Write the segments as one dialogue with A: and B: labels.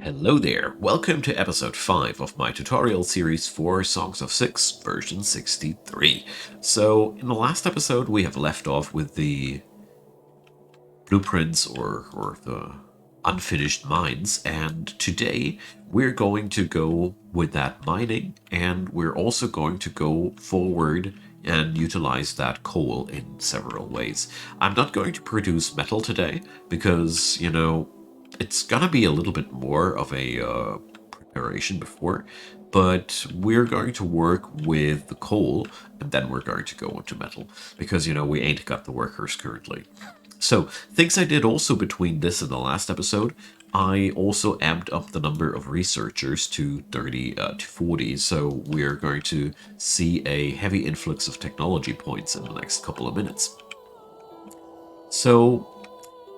A: Hello there, welcome to episode 5 of my tutorial series for Songs of SYX version 63. So, in the last episode we have left off with the blueprints or the unfinished mines, and today we're going to go with that mining, and we're also going to go forward and utilize that coal in several ways. I'm not going to produce metal today because, it's gonna be a little bit more of a preparation before, but we're going to work with the coal and then we're going to go into metal because, we ain't got the workers currently. So, things I did also between this and the last episode, I also amped up the number of researchers to 30 to 40, so we're going to see a heavy influx of technology points in the next couple of minutes. So,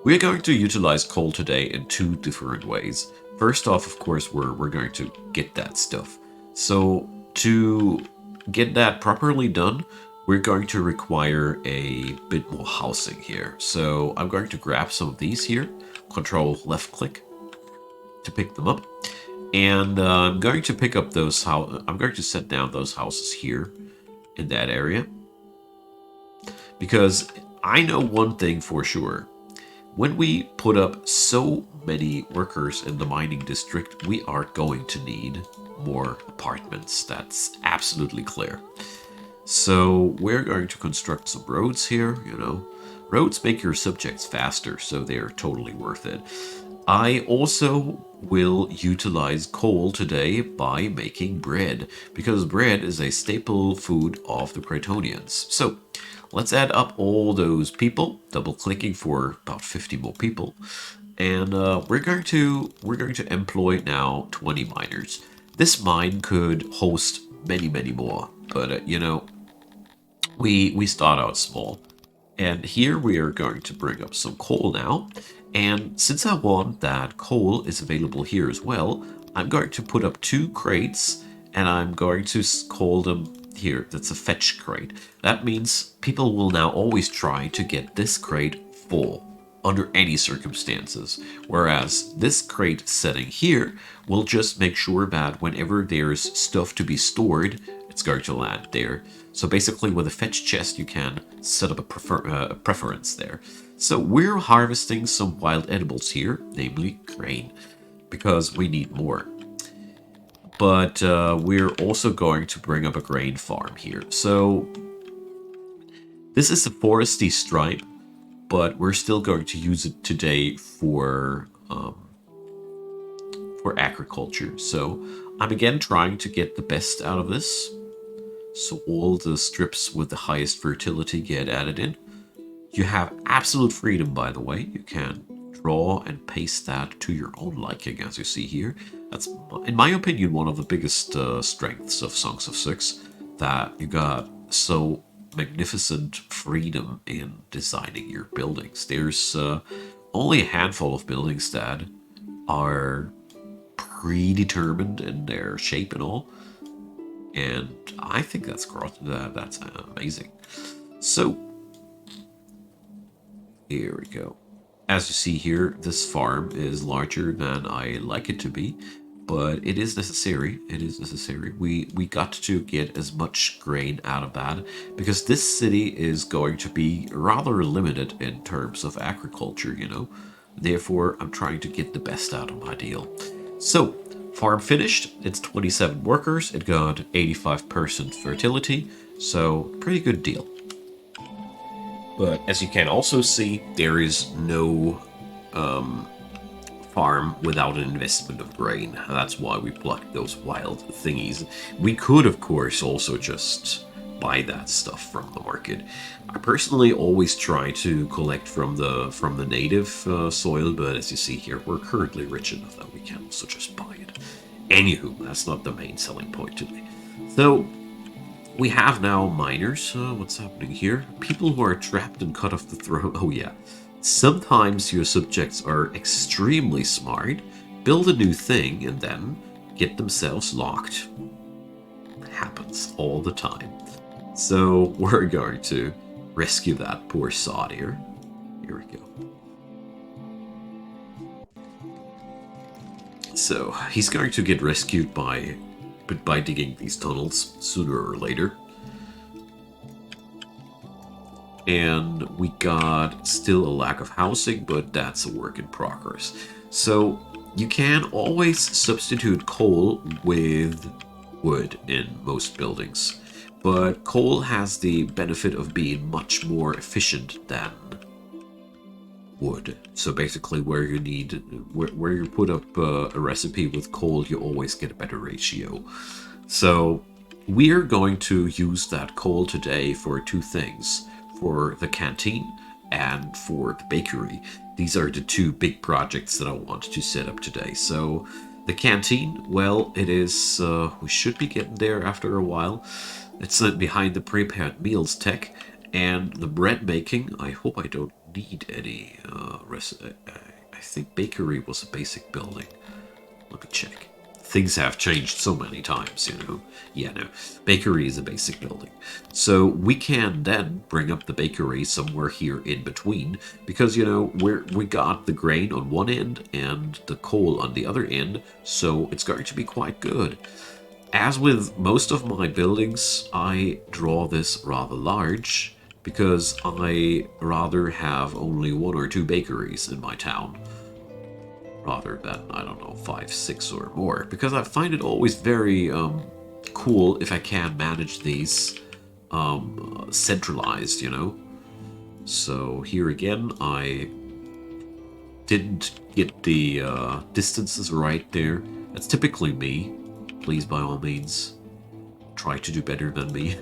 A: we're going to utilize coal today in two different ways. First off, of course, we're going to get that stuff. So, to get that properly done, we're going to require a bit more housing here. So I'm going to grab some of these here, control left click to pick them up. And I'm going to pick up those I'm going to set down those houses here in that area. Because I know one thing for sure. When we put up so many workers in the mining district, we are going to need more apartments. That's absolutely clear. So we're going to construct some roads here, Roads make your subjects faster, so they're totally worth it. I also will utilize coal today by making bread, because bread is a staple food of the Krytonians. So let's add up all those people, double clicking for about 50 more people. And we're going to employ now 20 miners. This mine could host many more, but we start out small. And here we are going to bring up some coal now. And since I want that coal is available here as well, I'm going to put up 2 crates and I'm going to call them here. That's a fetch crate. That means people will now always try to get this crate full under any circumstances. Whereas this crate setting here will just make sure that whenever there's stuff to be stored, it's going to land there. So basically with a fetch chest you can set up a preference there. So we're harvesting some wild edibles here, namely grain, because we need more. But we're also going to bring up a grain farm here. So this is a foresty stripe, but we're still going to use it today for agriculture. So I'm again trying to get the best out of this. So all the strips with the highest fertility get added in. You have absolute freedom, by the way. You can draw and paste that to your own liking, as you see here. That's, in my opinion, one of the biggest strengths of Songs of SYX, that you got so magnificent freedom in designing your buildings. There's only a handful of buildings that are predetermined in their shape and all. And I think that's amazing. So, here we go. As you see here, this farm is larger than I like it to be, but it is necessary. It is necessary. We got to get as much grain out of that, because this city is going to be rather limited in terms of agriculture, Therefore, I'm trying to get the best out of my deal. So, farm finished. It's 27 workers. It got 85% fertility, so pretty good deal. But as you can also see, there is no farm without an investment of grain. That's why we plucked those wild thingies. We could, of course, also just buy that stuff from the market. I personally always try to collect from the native soil, but as you see here, we're currently rich enough that we can also just buy it. Anywho, that's not the main selling point today. So, we have now miners. What's happening here? People who are trapped and cut off the throat. Oh yeah. Sometimes your subjects are extremely smart, build a new thing, and then get themselves locked. It happens all the time. So we're going to rescue that poor sod here. Here we go. So he's going to get rescued by digging these tunnels sooner or later. And we got still a lack of housing, but that's a work in progress. So you can always substitute coal with wood in most buildings, but coal has the benefit of being much more efficient than wood. So basically where you put up a recipe with coal, you always get a better ratio. So we're going to use that coal today for two things: for the canteen and for the bakery. These are the two big projects that I want to set up today. So the canteen, well, it is, we should be getting there after a while. It's behind the prepared meals tech. And the bread making, I hope I don't need any I think bakery was a basic building. Let me check. Things have changed so many times, you know. Yeah, no. Bakery is a basic building. So we can then bring up the bakery somewhere here in between, because, you know, we got the grain on one end and the coal on the other end, so it's going to be quite good. As with most of my buildings, I draw this rather large because I rather have only 1 or 2 bakeries in my town, rather than, I don't know, 5, 6 or more, because I find it always very cool if I can manage these centralized, you know. So here again, I didn't get the distances right there. That's typically me. Please, by all means, try to do better than me.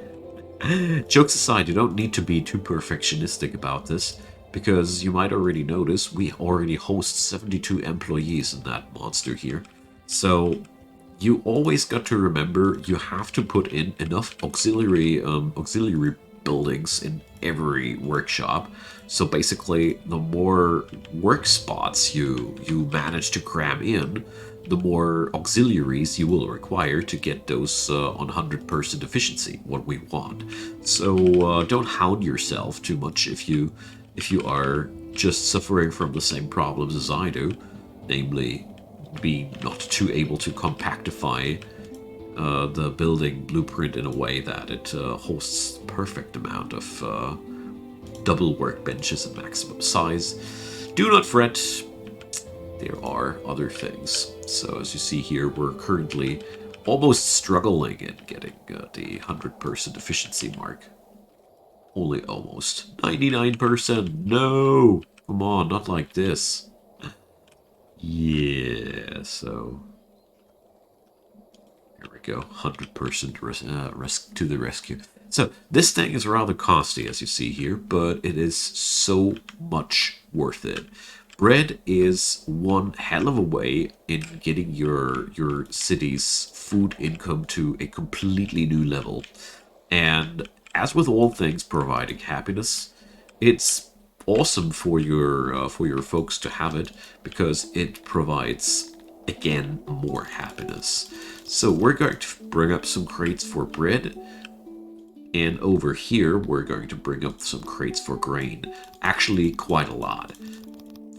A: Jokes aside, you don't need to be too perfectionistic about this, because you might already notice we already host 72 employees in that monster here. So you always got to remember you have to put in enough auxiliary buildings in every workshop. So basically, the more work spots you manage to cram in, the more auxiliaries you will require to get those on 100% efficiency, what we want. So don't hound yourself too much if you are just suffering from the same problems as I do, namely being not too able to compactify the building blueprint in a way that it hosts perfect amount of double workbenches at maximum size. Do not fret, there are other things. So as you see here, we're currently almost struggling in getting the 100% efficiency mark. Only almost. 99%, no! Come on, not like this. Yeah, so here we go, 100% to the rescue. So this thing is rather costly, as you see here, but it is so much worth it. Bread is one hell of a way in getting your city's food income to a completely new level. And as with all things providing happiness, it's awesome for your folks to have it, because it provides again more happiness. So we're going to bring up some crates for bread, and over here we're going to bring up some crates for grain. Actually, quite a lot.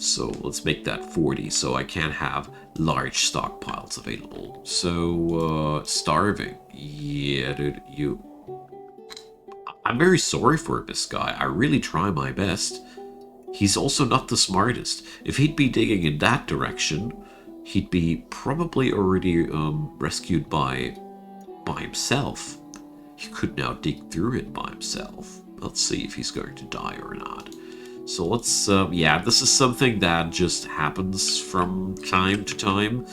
A: So let's make that 40, so I can have large stockpiles available. So starving, yeah, dude, I'm very sorry for this guy. I really try my best. He's also not the smartest. If he'd be digging in that direction, he'd be probably already rescued by himself. He could now dig through it by himself. Let's see if he's going to die or not. So let's, yeah, this is something that just happens from time to time.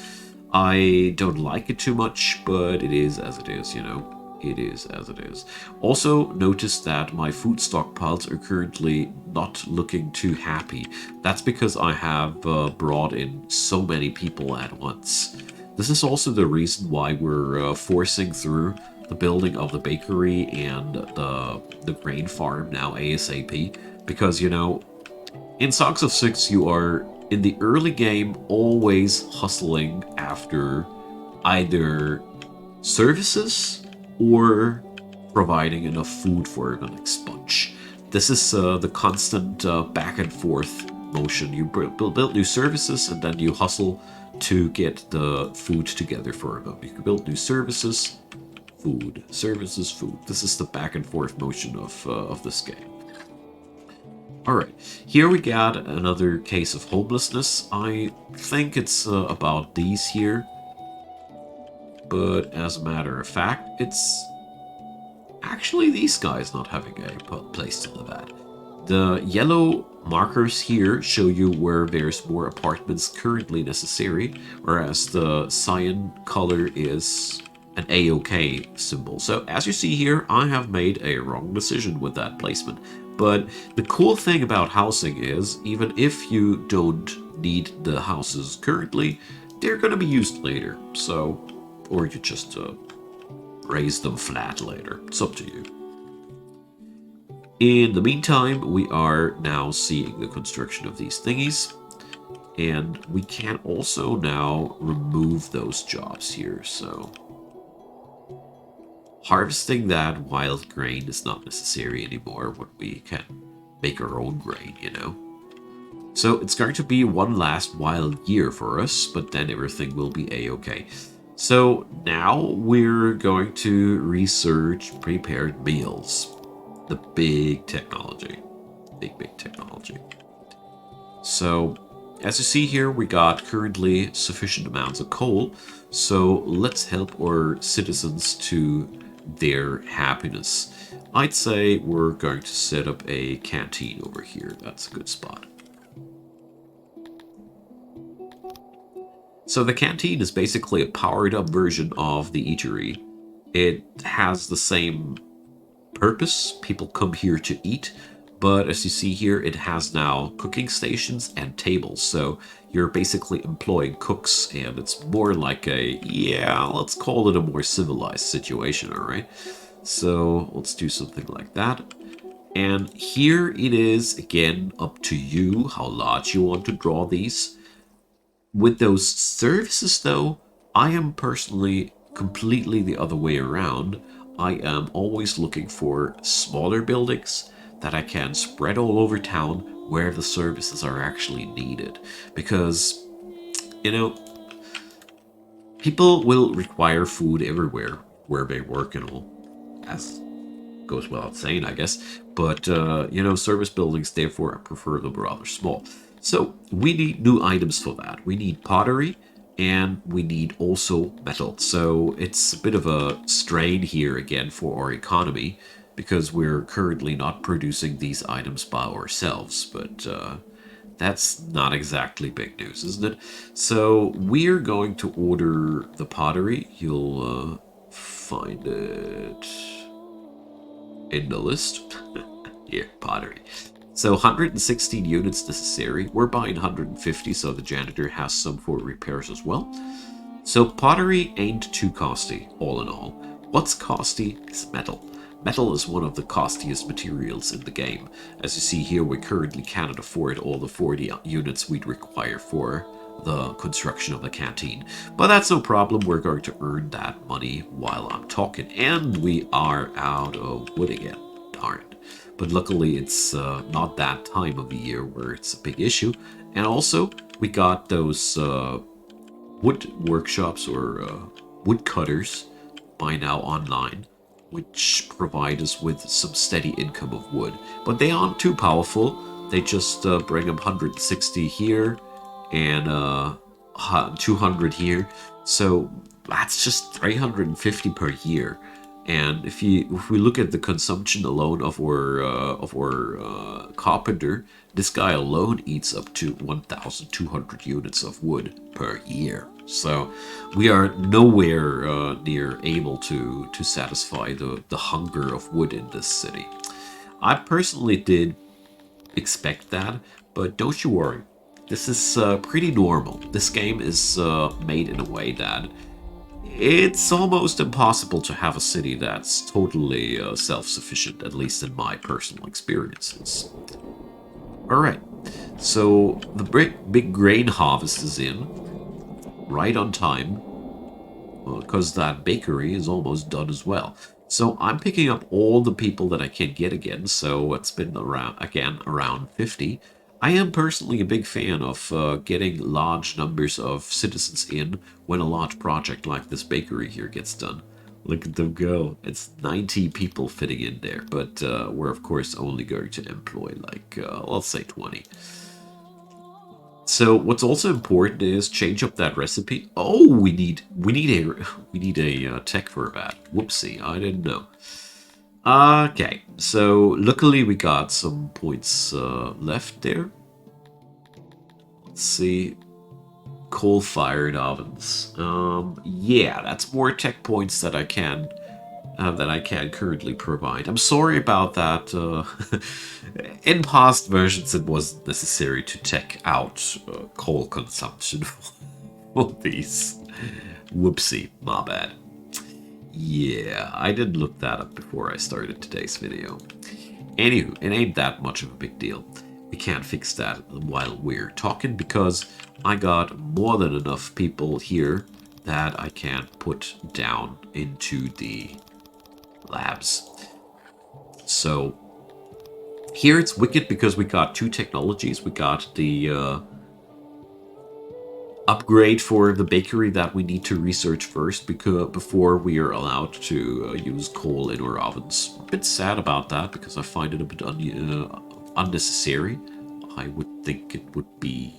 A: I don't like it too much, but it is as it is, you know. It is as it is. Also, notice that my food stockpiles are currently not looking too happy. That's because I have brought in so many people at once. This is also the reason why we're forcing through the building of the bakery and the grain farm now ASAP. Because, you know, in SYX of 6, you are, in the early game, always hustling after either services or providing enough food for the next bunch. This is the constant back and forth motion. You build new services, and then you hustle to get the food together for them. You can build new services, food, services, food. This is the back and forth motion of this game. Alright, here we got another case of homelessness. I think it's about these here. But as a matter of fact, it's actually these guys not having a place to live at. The yellow markers here show you where there's more apartments currently necessary, whereas the cyan color is an A-OK symbol. So as you see here, I have made a wrong decision with that placement. But the cool thing about housing is, even if you don't need the houses currently, they're going to be used later. So, or you just raise them flat later. It's up to you. In the meantime, we are now seeing the construction of these thingies. And we can also now remove those jobs here, so... Harvesting that wild grain is not necessary anymore when we can make our own grain, you know? So it's going to be one last wild year for us, but then everything will be a-okay. So now we're going to research prepared meals. The big technology. Big technology. So, as you see here, we got currently sufficient amounts of coal. So let's help our citizens to their happiness. I'd say we're going to set up a canteen over here. That's a good spot. So the canteen is basically a powered up version of the eatery. It has the same purpose. People come here to eat, but as you see here, it has now cooking stations and tables. So you're basically employing cooks, and it's more like a, yeah, let's call it a more civilized situation, all right? So let's do something like that. And here it is, again, up to you how large you want to draw these. With those services, though, I am personally completely the other way around. I am always looking for smaller buildings that I can spread all over town where the services are actually needed. Because, you know, people will require food everywhere where they work and all, as goes without saying, I guess. But, you know, service buildings, therefore, I prefer them rather small. So we need new items for that. We need pottery, and we need also metal. So it's a bit of a strain here again for our economy, because we're currently not producing these items by ourselves. But that's not exactly big news, isn't it? So we're going to order the pottery. You'll find it in the list. Here, pottery. So 116 units necessary. We're buying 150, so the janitor has some for repairs as well. So pottery ain't too costly, all in all. What's costly is metal. Metal is one of the costliest materials in the game. As you see here, we currently cannot afford all the 40 units we'd require for the construction of the canteen. But that's no problem, we're going to earn that money while I'm talking. And we are out of wood again, darn. But luckily it's not that time of the year where it's a big issue. And also, we got those wood workshops or wood cutters by now online, which provide us with some steady income of wood. But they aren't too powerful. They just bring them 160 here and 200 here. So that's just 350 per year. And if we look at the consumption alone of our carpenter, this guy alone eats up to 1,200 units of wood per year. So we are nowhere near able to satisfy the hunger of wood in this city. I personally did expect that, but don't you worry. This is pretty normal. This game is made in a way that it's almost impossible to have a city that's totally self-sufficient, at least in my personal experiences. Alright, so the big grain harvest is in, right on time, because that bakery is almost done as well. So I'm picking up all the people that I can get again, so it's been around 50. I am personally a big fan of getting large numbers of citizens in when a large project like this bakery here gets done. Look at them go. It's 90 people fitting in there, but we're of course only going to employ like, let's say 20. So what's also important is change up that recipe. Oh, we need a tech for that. Whoopsie, I didn't know. Okay, so luckily we got some points left there. Let's see. Coal-fired ovens. Yeah, that's more tech points that I can currently provide. I'm sorry about that. In past versions, it was necessary to tech out coal consumption for these. Whoopsie, my bad. Yeah, I didn't look that up before I started today's video. Anywho, it ain't that much of a big deal. We can't fix that while we're talking because I got more than enough people here that I can put down into the labs. So here it's wicked because we got two technologies. We got the upgrade for the bakery that we need to research first before we are allowed to use coal in our ovens. A bit sad about that because I find it a bit unnecessary. I would think it would be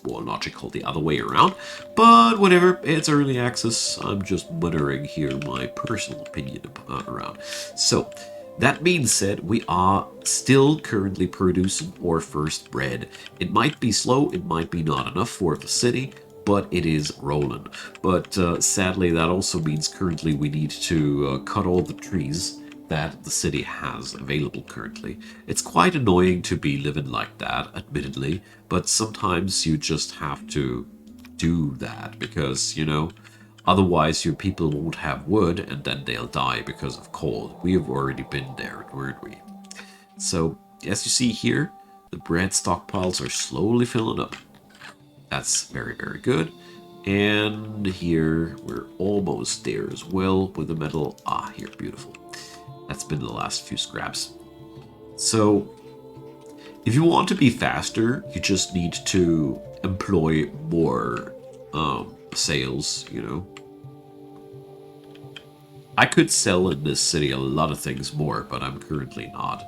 A: more logical the other way around, but whatever, it's early access. I'm just muttering here my personal opinion around. So that being said, we are still currently producing our first bread. It might be slow, it might be not enough for the city, but it is rolling. But sadly, that also means currently we need to cut all the trees that the city has available currently. It's quite annoying to be living like that, admittedly, but sometimes you just have to do that because, you know, otherwise your people won't have wood and then they'll die because of cold. We have already been there, weren't we? So, as you see here, the bread stockpiles are slowly filling up. That's very, very good. And here, we're almost there as well with the metal. Ah, here, beautiful. That's been the last few scraps. So, if you want to be faster, you just need to employ more sales, you know. I could sell in this city a lot of things more, but I'm currently not.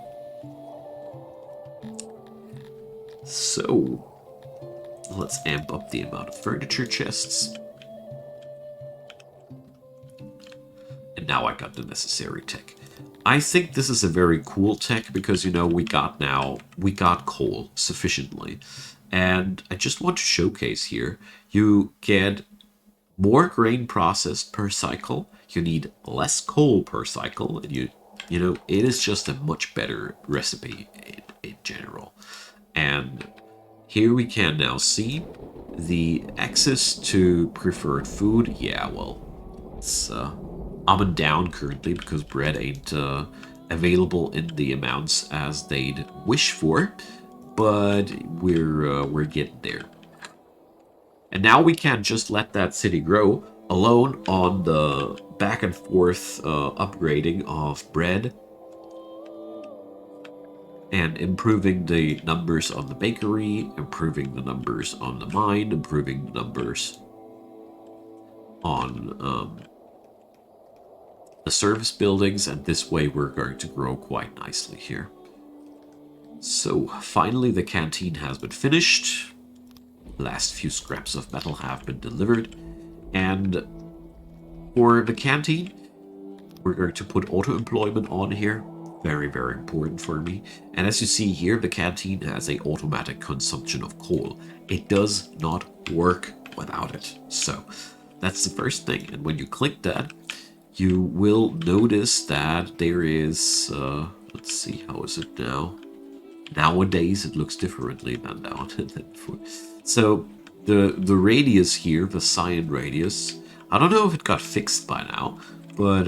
A: So, let's amp up the amount of furniture chests. And now I got the necessary tech. I think this is a very cool tech because, you know, we got coal sufficiently. And I just want to showcase here, you get more grain processed per cycle, you need less coal per cycle, and you know, it is just a much better recipe in general. And here we can now see the access to preferred food. Yeah, well, it's up and down currently because bread ain't available in the amounts as they'd wish for, but we're getting there. And now we can just let that city grow alone on the back and forth upgrading of bread and improving the numbers on the bakery, improving the numbers on the mine, improving the numbers on the service buildings, and this way we're going to grow quite nicely here. So finally the canteen has been finished. Last few scraps of metal have been delivered, and for the canteen we're going to put auto employment on here. Very, very important for me. And as you see here, the canteen has a automatic consumption of coal. It does not work without it. So that's the first thing. And when you click that, you will notice that there is, let's see, how is it now? Nowadays, it looks differently than now. So the radius here, the cyan radius, I don't know if it got fixed by now, but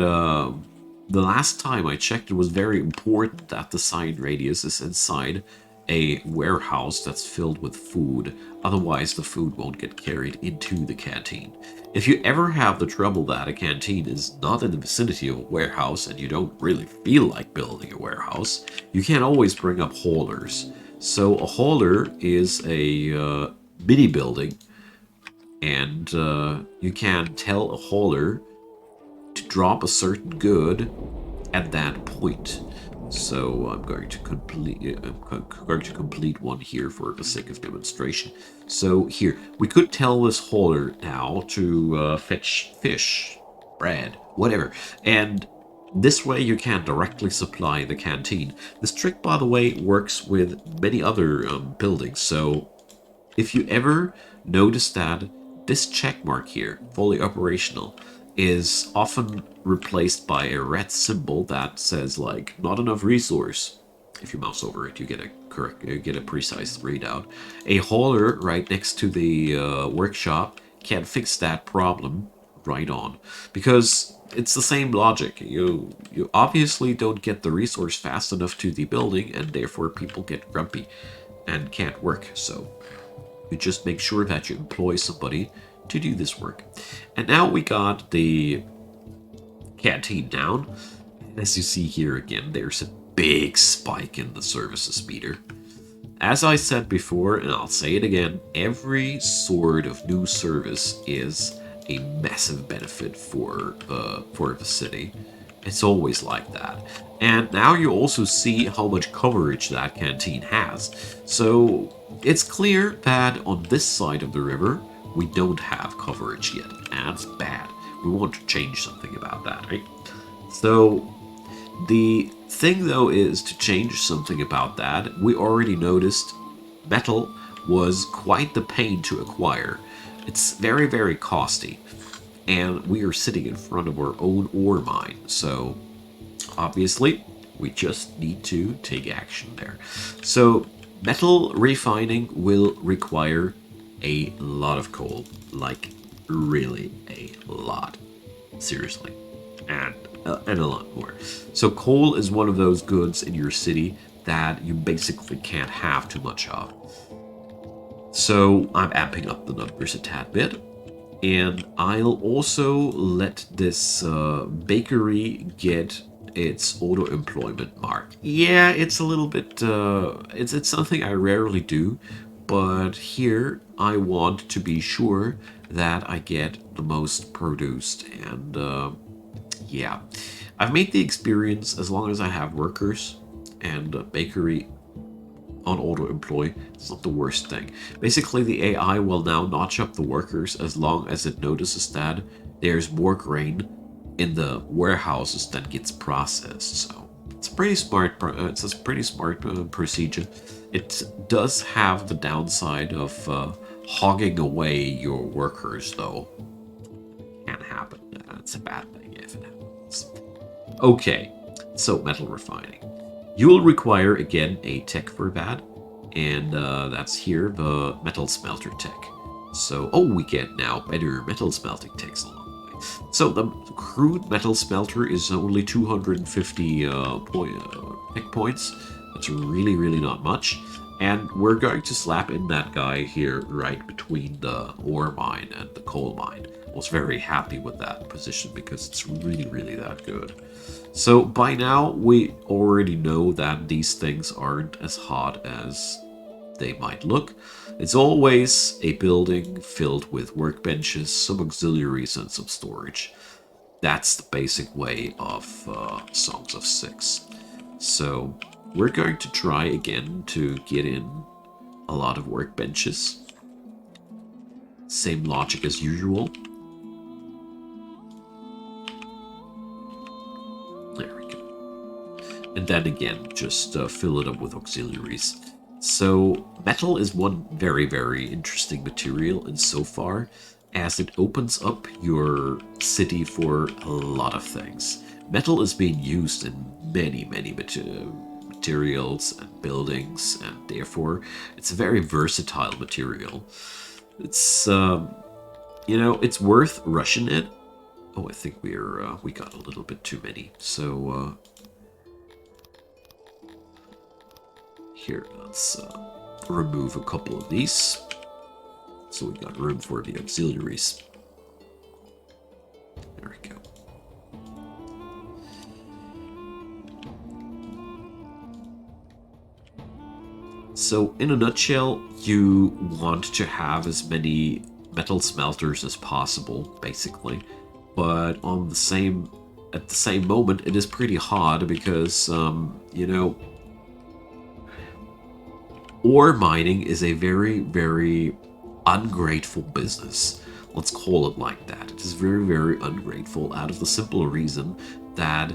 A: the last time I checked, it was very important that the cyan radius is inside a warehouse that's filled with food. Otherwise, the food won't get carried into the canteen. If you ever have the trouble that a canteen is not in the vicinity of a warehouse and you don't really feel like building a warehouse, you can always bring up haulers. So a hauler is a mini building, and you can tell a hauler to drop a certain good at that point. So I'm going to complete one here for the sake of demonstration. So here we could tell this hauler now to fetch fish, bread, whatever, and this way you can directly supply the canteen. This trick, by the way, works with many other buildings. So if you ever notice that this check mark here, fully operational, is often replaced by a red symbol that says like not enough resource. If you mouse over it, you get a precise readout. A hauler right next to the workshop can fix that problem right on, because it's the same logic. You obviously don't get the resource fast enough to the building, and therefore people get grumpy and can't work. So you just make sure that you employ somebody to do this work. And now we got the canteen down. And as you see here again, there's a big spike in the services meter. As I said before, and I'll say it again, every sort of new service is a massive benefit for the city. It's always like that. And now you also see how much coverage that canteen has. So it's clear that on this side of the river, we don't have coverage yet. And that's bad. We want to change something about that, right? So the thing, though, is to change something about that. We already noticed metal was quite the pain to acquire. It's very, very costly. And we are sitting in front of our own ore mine. So, obviously, we just need to take action there. So, metal refining will require a lot of coal. Like, really a lot. Seriously. And a lot more. So coal is one of those goods in your city that you basically can't have too much of. So I'm amping up the numbers a tad bit. And I'll also let this bakery get its auto-employment mark. Yeah, it's a little bit, it's something I rarely do, but here I want to be sure that I get the most produced, and yeah. I've made the experience, as long as I have workers and a bakery on auto employ, it's not the worst thing. Basically, the AI will now notch up the workers as long as it notices that there's more grain in the warehouses than gets processed. So it's a pretty smart. It's a pretty smart procedure. It does have the downside of hogging away your workers, though. Can't happen. It's a bad thing if it happens. Okay, so metal refining. You will require, again, a tech for that, and that's here, the metal smelter tech. So, we get now better metal smelting techs along the way. So the crude metal smelter is only 250 tech points. That's really, really not much. And we're going to slap in that guy here right between the ore mine and the coal mine. I was very happy with that position because it's really, really that good. So by now, we already know that these things aren't as hot as they might look. It's always a building filled with workbenches, some auxiliaries, and some storage. That's the basic way of Songs of SYX. So we're going to try again to get in a lot of workbenches. Same logic as usual. There we go. And then again, just fill it up with auxiliaries. So metal is one very, very interesting material insofar as it opens up your city for a lot of things. Metal is being used in many, many materials and buildings, and therefore it's a very versatile material. It's, it's worth rushing it. Oh, I think we got a little bit too many. So, here, let's remove a couple of these. So we got room for the auxiliaries. There we go. So in a nutshell, you want to have as many metal smelters as possible, basically. But at the same moment, it is pretty hard because, you know, ore mining is a very, very ungrateful business. Let's call it like that. It is very, very ungrateful out of the simple reason that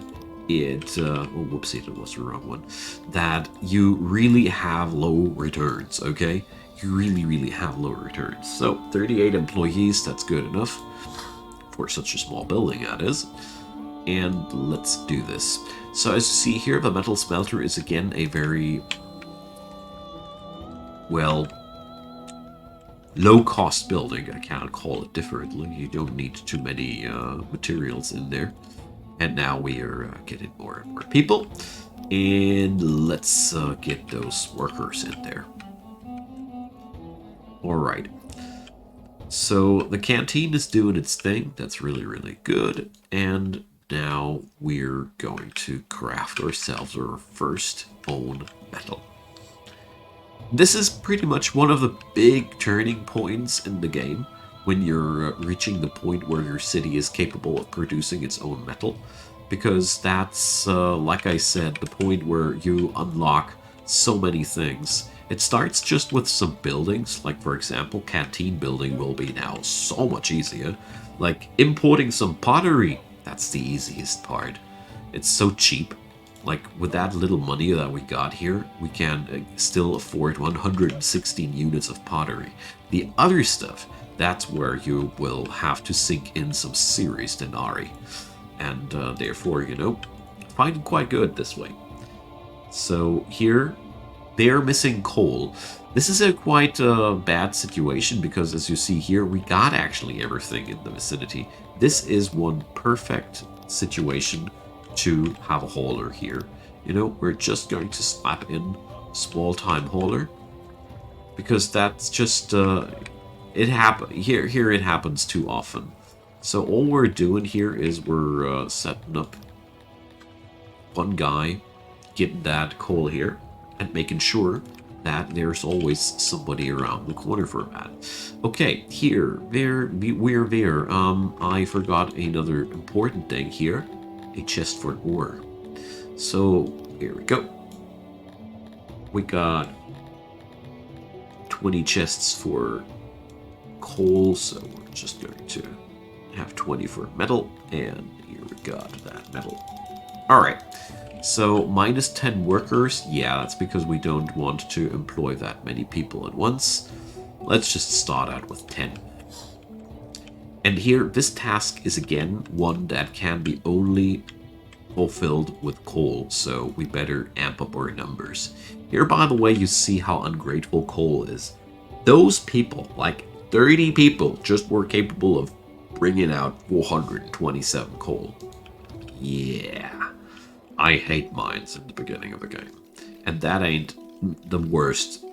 A: oh, whoopsie, that was the wrong one. That you really have low returns, okay? You really, really have low returns. So 38 employees, that's good enough for such a small building, that is. And let's do this. So as you see here, the metal smelter is again a very, well, low-cost building. I cannot call it differently. You don't need too many materials in there. And now we are getting more and more people. And let's get those workers in there. Alright. So the canteen is doing its thing. That's really, really good. And now we're going to craft ourselves our first own metal. This is pretty much one of the big turning points in the game when you're reaching the point where your city is capable of producing its own metal, because that's, like I said, the point where you unlock so many things. It starts just with some buildings, like for example, canteen building will be now so much easier. Like importing some pottery, that's the easiest part. It's so cheap. Like, with that little money that we got here, we can still afford 116 units of pottery. The other stuff, that's where you will have to sink in some serious denarii. And therefore, you know, find it quite good this way. So here, they're missing coal. This is a quite bad situation because, as you see here, we got actually everything in the vicinity. This is one perfect situation to have a hauler here. You know, we're just going to slap in small time hauler because that's just it happens too often. So all we're doing here is we're setting up one guy, getting that coal here, and making sure that there's always somebody around the corner for that. Okay, we're there. I forgot another important thing here. A chest for ore. So here we go. We got 20 chests for coal, so we're just going to have 20 for metal, and here we got that metal. Alright, so minus 10 workers. Yeah, that's because we don't want to employ that many people at once. Let's just start out with 10. And here, this task is again one that can be only fulfilled with coal, so we better amp up our numbers. Here, by the way, you see how ungrateful coal is. Those people, like 30 people, just were capable of bringing out 427 coal. Yeah, I hate mines in the beginning of the game. And that ain't the worst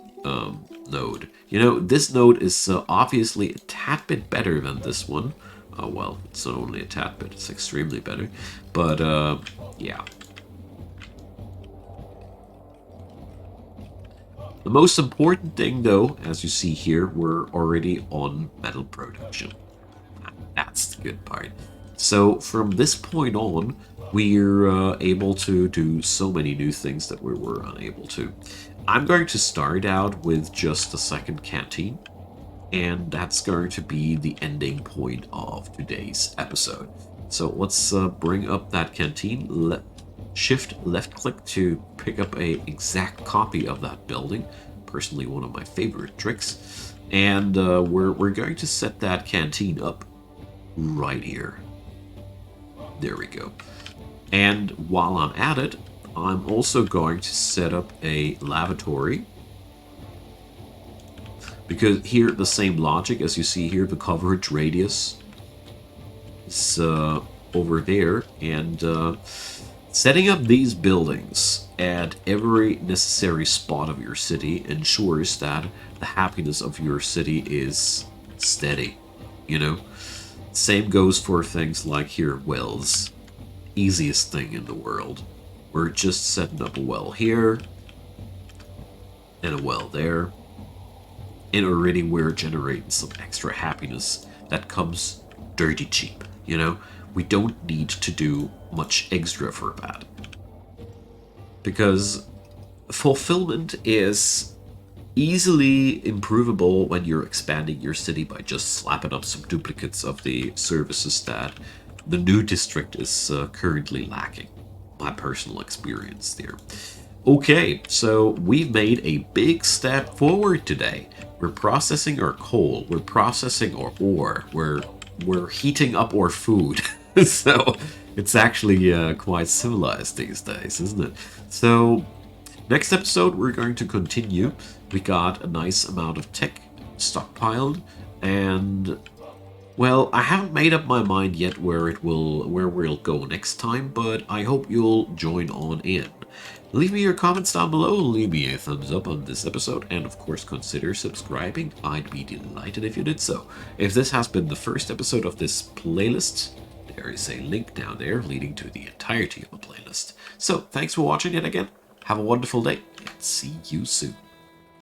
A: node. You know, this node is obviously a tad bit better than this one. Oh, well, it's not only a tad bit, it's extremely better. But, yeah. The most important thing, though, as you see here, we're already on metal production. That's the good part. So, from this point on, we're able to do so many new things that we were unable to. I'm going to start out with just the second canteen. And that's going to be the ending point of today's episode. So let's bring up that canteen. Shift left click to pick up a exact copy of that building. Personally, one of my favorite tricks. And we're going to set that canteen up right here. There we go. And while I'm at it, I'm also going to set up a lavatory. Because here, the same logic, as you see here, the coverage radius is over there. And setting up these buildings at every necessary spot of your city ensures that the happiness of your city is steady, you know? Same goes for things like here, wells. Easiest thing in the world. We're just setting up a well here. and a well there. And already we're generating some extra happiness that comes dirty cheap, you know? We don't need to do much extra for that. Because fulfillment is easily improvable when you're expanding your city by just slapping up some duplicates of the services that the new district is currently lacking. My personal experience there. Okay, so we've made a big step forward today. We're processing our coal, we're processing our ore, we're heating up our food. So it's actually quite civilized these days, isn't it? So next episode, we're going to continue. We got a nice amount of tech stockpiled, and well, I haven't made up my mind yet where we'll go next time, but I hope you'll join on in. Leave me your comments down below, leave me a thumbs up on this episode, and of course consider subscribing. I'd be delighted if you did so. If this has been the first episode of this playlist, there is a link down there leading to the entirety of the playlist. So, thanks for watching yet again. Have a wonderful day, and see you soon.